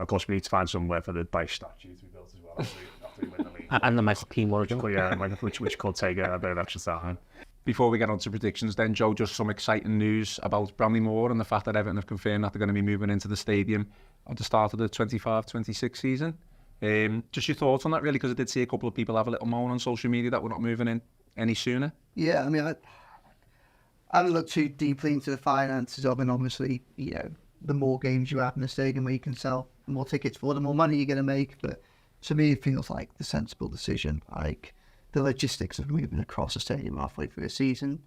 Of course, we need to find somewhere for the base statue to be built as well after we win the league. And the Michael Keane one. Yeah, which could take a bit of extra time. Before we get on to predictions then, Joe, just some exciting news about Bramley-Moore and the fact that Everton have confirmed that they're going to be moving into the stadium at the start of the 25-26 season. Just your thoughts on that, really, because I did see a couple of people have a little moan on social media that we're not moving in any sooner. Yeah, I mean, I haven't looked too deeply into the finances of it, and obviously, you know, the more games you have in the stadium where you can sell more tickets for, the more money you're going to make. But to me, it feels like the sensible decision. Like, the logistics of moving across the stadium halfway through a season,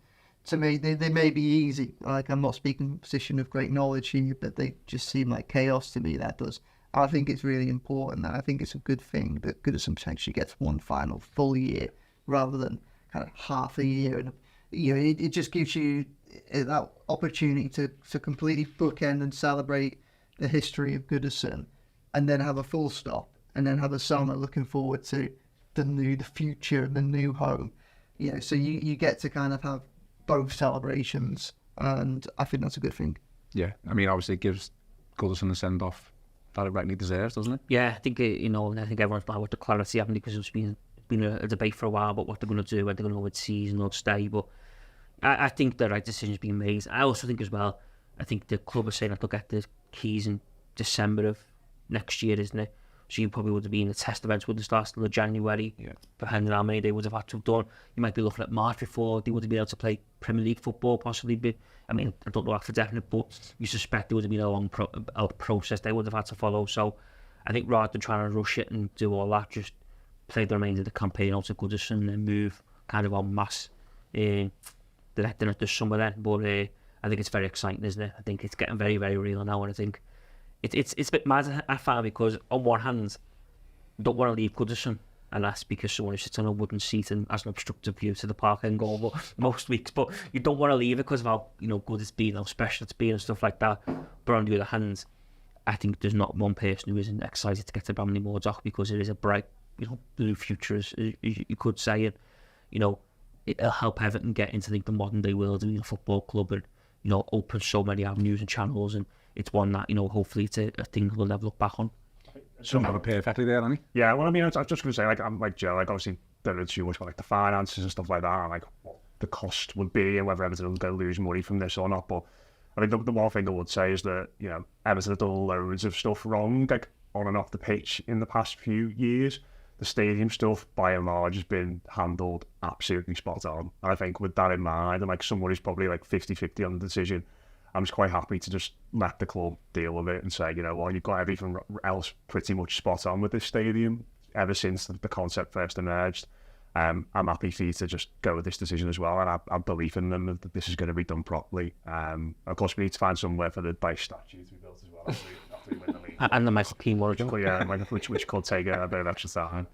to me, they may be easy. Like, I'm not speaking from a position of great knowledge here, but they just seem like chaos to me, that does. I think it's really important, and I think it's a good thing that Goodison potentially gets one final full year rather than kind of half a year. And you know, it just gives you that opportunity to completely bookend and celebrate the history of Goodison, and then have a full stop, and then have a summer looking forward to the future, the new home. You know, so you get to kind of have both celebrations, and I think that's a good thing. Yeah, I mean, obviously it gives Goodison a send-off that it rightly deserves, doesn't it? Yeah, I think, you know, I think everyone's now with the clarity, haven't they, because it's been a debate for a while about what they're going to do, whether they're going to go with season or stay, but I think the right decision's been made. I also think as well, I think the club is saying that they'll get the keys in December of next year, isn't it? So you probably would have been, the test events would have started in January, depending on how many they would have had to have done. You might be looking at March before they would have been able to play Premier League football, possibly. But I mean, I don't know that for definite, but you suspect there would have been a long process they would have had to follow. So I think rather than trying to rush it and do all that, just play the remainder of the campaign out to Goodison and then move kind of en masse directing this summer then. But I think it's very exciting, isn't it? I think it's getting very, very real now, and I think it's a bit mad, I find, because on one hand, I don't want to leave Goodison, and that's because someone who sits on a wooden seat and has an obstructive view to the park and goal most weeks, but you don't want to leave it because of how, you know, good it's been, how special it's been and stuff like that. But on the other hand, I think there's not one person who isn't excited to get to Bramley-Moore dock, because it is a bright, you know, blue future, as you could say, and, you know, it'll help Everton get into the modern day world of being a football club, and, you know, open so many avenues and channels, and it's one that, you know, hopefully it's a thing we'll never look back on. Summed up perfectly there, hasn't he? Yeah, well, I mean, I was just going to say, like, I'm like Joe, like, obviously, don't know too much about, like, the finances and stuff like that, and, like, what the cost would be, and whether Everton will go lose money from this or not. But I think the one thing I would say is that, you know, Everton have done loads of stuff wrong, like, on and off the pitch in the past few years. The stadium stuff, by and large, has been handled absolutely spot on. And I think with that in mind, and, like, someone who's probably, like, 50-50 on the decision, I'm just quite happy to just let the club deal with it and say, you know, well, you've got everything else pretty much spot on with this stadium ever since the concept first emerged. I'm happy for you to just go with this decision as well, and I believe in them that this is going to be done properly. Of course, we need to find somewhere for the base statue to be built as well after we win the league. And the Michael Keane one. Yeah, which could take a bit of extra time.